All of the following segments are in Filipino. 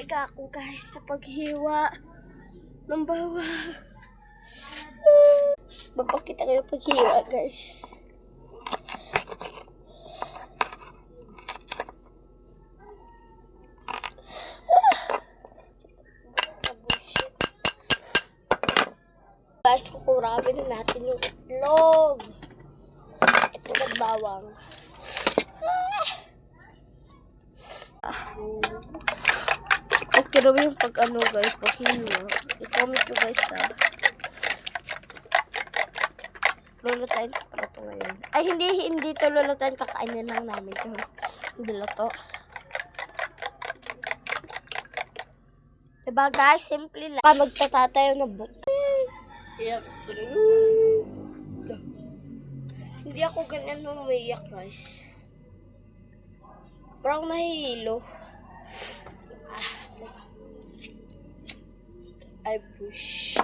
talaga ako guys sa paghiwa ng bawang. Magpakita kayo paghiwa guys. Guys, kukurawin na natin yung itlog. Itlog at bawang. Okay raw yung pag-ano guys, paghiwa. I-comment nyo guys lulutain ko pala ito ngayon. Ay, hindi ito lulutain. Kakainin lang namin ito. Hindi luto. Diba guys, simple lang. Magtatatayo ng buto. Hindi ako ganyan umiyak guys. Parang nahihilo. Ay, push.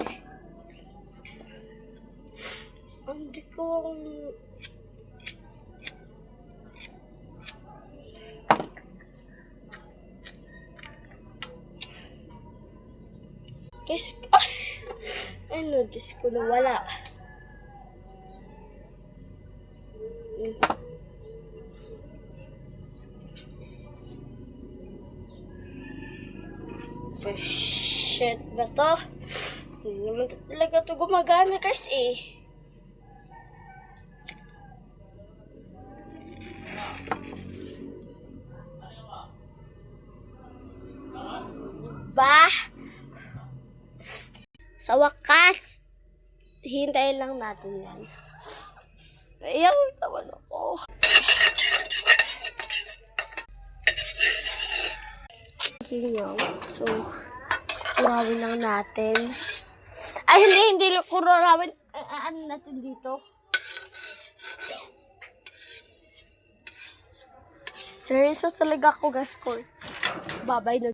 Hindi ko guys, ano, Diyos ko, nawala. Shit ba to? Hindi naman talaga ito gumagana guys eh. Bah! Sa wakas, hintayin lang natin yan. Naiyak naman ako. So, kurawin lang natin. Ay, hindi kurawin. Ano natin dito? Seryoso talaga ako, guys ko. Babay na.